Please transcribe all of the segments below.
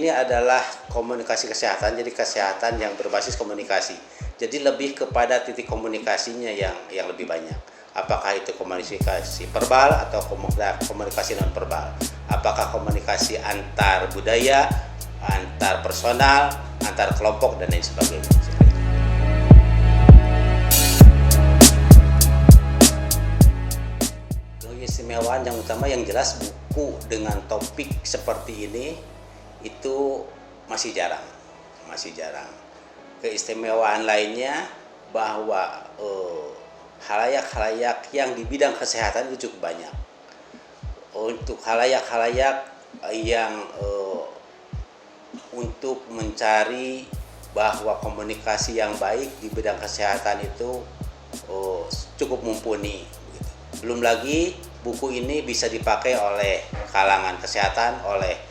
ini adalah komunikasi kesehatan, jadi kesehatan yang berbasis komunikasi. Jadi lebih kepada titik komunikasinya yang lebih banyak. Apakah itu komunikasi verbal atau komunikasi non verbal? Apakah komunikasi antar budaya, antar personal, antar kelompok dan lain sebagainya. Keistimewaan yang utama yang jelas buku dengan topik seperti ini itu masih jarang. Keistimewaan lainnya bahwa khalayak-khalayak yang di bidang kesehatan itu cukup banyak. Untuk khalayak-khalayak yang untuk mencari bahwa komunikasi yang baik di bidang kesehatan itu cukup mumpuni. Belum lagi buku ini bisa dipakai oleh kalangan kesehatan, oleh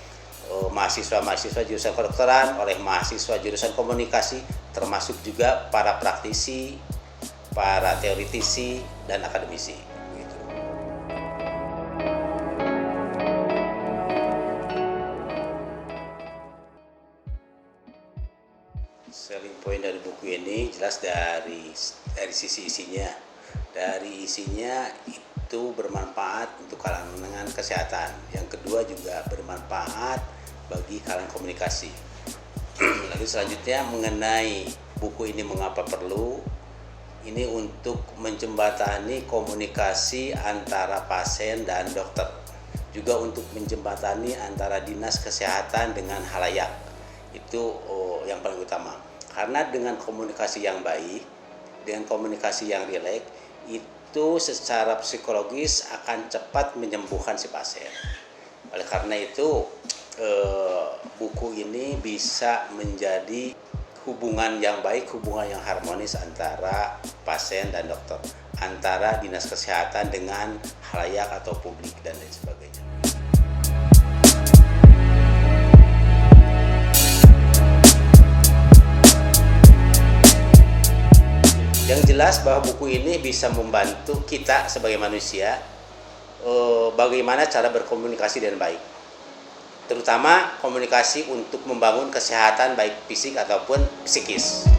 mahasiswa-mahasiswa jurusan kedokteran, oleh mahasiswa jurusan komunikasi, termasuk juga para praktisi, para teoritisi, dan akademisi. Gitu. Selling point dari buku ini jelas dari sisi isinya. Dari isinya itu bermanfaat untuk kalangan kesehatan. Yang kedua juga bermanfaat bagi kalangan komunikasi. Lalu selanjutnya mengenai buku ini mengapa perlu, ini untuk menjembatani komunikasi antara pasien dan dokter, juga untuk menjembatani antara dinas kesehatan dengan khalayak. Itu yang paling utama, karena dengan komunikasi yang baik, dengan komunikasi yang rileks, itu secara psikologis akan cepat menyembuhkan si pasien. Oleh karena itu buku ini bisa menjadi hubungan yang baik, hubungan yang harmonis antara pasien dan dokter, antara dinas kesehatan dengan khalayak atau publik dan lain sebagainya. Yang jelas bahwa buku ini bisa membantu kita sebagai manusia bagaimana cara berkomunikasi dengan baik, terutama komunikasi untuk membangun kesehatan baik fisik ataupun psikis.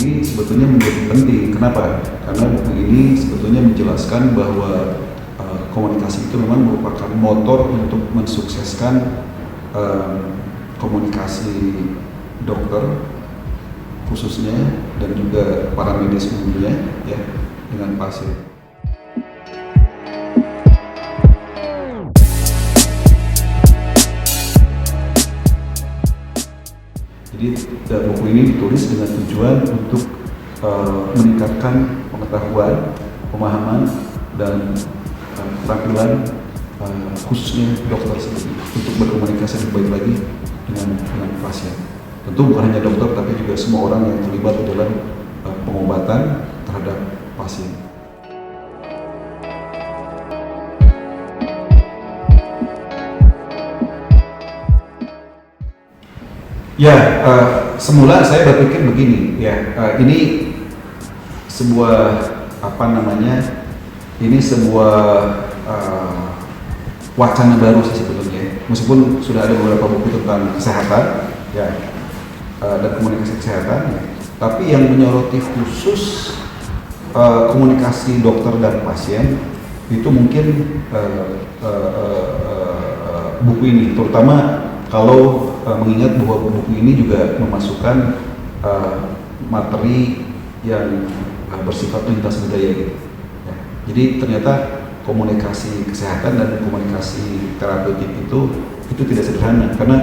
Ini sebetulnya menjadi penting. Kenapa? Karena buku ini sebetulnya menjelaskan bahwa komunikasi itu memang merupakan motor untuk mensukseskan komunikasi dokter khususnya dan juga para medis umumnya ya dengan pasien. Jadi buku ini ditulis dengan tujuan untuk meningkatkan pengetahuan, pemahaman, dan keterampilan khususnya dokter sendiri untuk berkomunikasi lebih baik lagi dengan pasien. Tentu bukan hanya dokter, tapi juga semua orang yang terlibat dalam pengobatan terhadap pasien. Ya, semula saya berpikir begini, ya, ini sebuah ini sebuah wacana baru sih sebetulnya. Meskipun sudah ada beberapa buku tentang kesehatan, ya, dan komunikasi kesehatan, ya, tapi yang menyoroti khusus komunikasi dokter dan pasien itu mungkin buku ini, terutama kalau mengingat bahwa buku ini juga memasukkan materi yang bersifat lintas budaya gitu. Ya. Jadi ternyata komunikasi kesehatan dan komunikasi terapeutik itu tidak sederhana, karena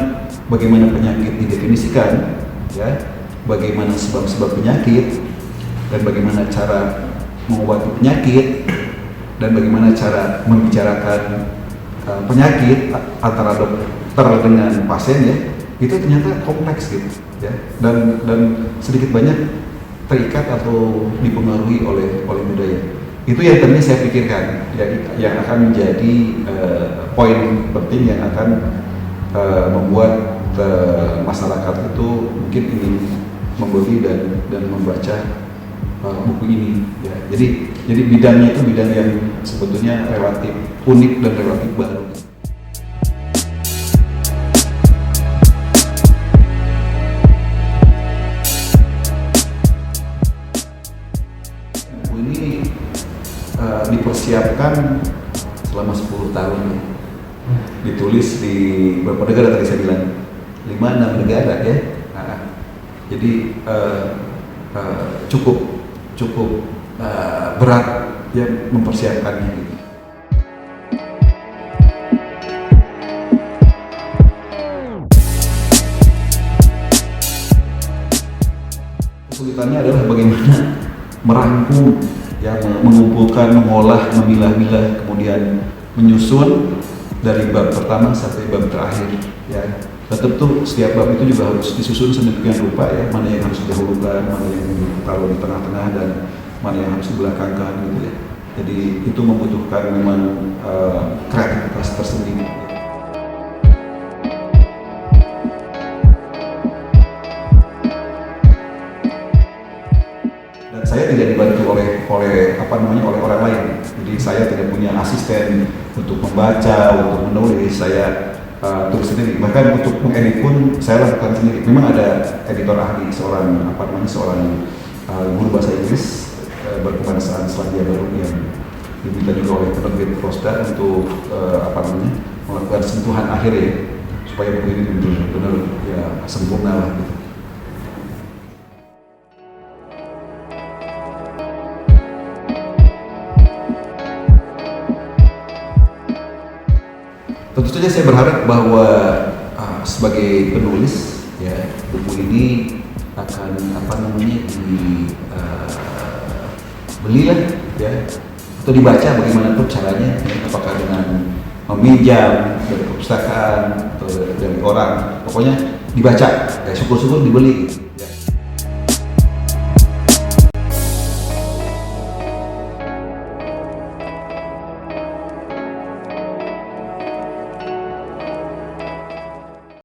bagaimana penyakit didefinisikan, ya, bagaimana sebab-sebab penyakit, dan bagaimana cara mengobati penyakit, dan bagaimana cara membicarakan penyakit antara dokter dengan pasien, ya, itu ternyata kompleks gitu, ya, dan sedikit banyak terikat atau dipengaruhi oleh budaya. Itu yang tadinya saya pikirkan, ya, yang akan menjadi poin penting yang akan membuat masyarakat itu mungkin ingin membeli dan membaca buku ini, ya. Jadi bidangnya itu bidang yang sebetulnya relatif unik dan relatif baru. Buku ini dipersiapkan selama 10 tahun, ya. Ditulis di beberapa negara, tadi saya bilang 5-6 negara, ya. Nah, jadi cukup berat ya mempersiapkannya gitu. Kesulitannya adalah bagaimana merangkum, ya, mengumpulkan, mengolah, memilah-milah, kemudian menyusun dari bab pertama sampai bab terakhir, ya. Dan tentu setiap bab itu juga harus disusun sedemikian rupa, ya, mana yang harus didahulukan, mana yang ditaruh di tengah-tengah, dan mana yang harus dibelakangkan gitu, ya. Jadi itu membutuhkan memang kreativitas tersendiri. Dan saya tidak dibantu oleh orang lain. Jadi saya tidak punya asisten untuk membaca, untuk menulis. Saya tulis sendiri. Bahkan untuk mengedit pun saya lakukan sendiri. Memang ada editor ahli, seorang guru bahasa Inggris berkebangsaan Selandia Baru yang diminta juga oleh penerbit Rosda untuk melakukan sentuhan akhir, ya, supaya buku ini benar-benar ya sempurna lah gitu. Tentu saja saya berharap bahwa sebagai penulis, ya, buku ini akan dibelilah, ya, atau dibaca bagaimana tuh caranya, ya, apakah dengan meminjam dari perpustakaan atau dari orang, pokoknya dibaca, ya, syukur-syukur dibeli.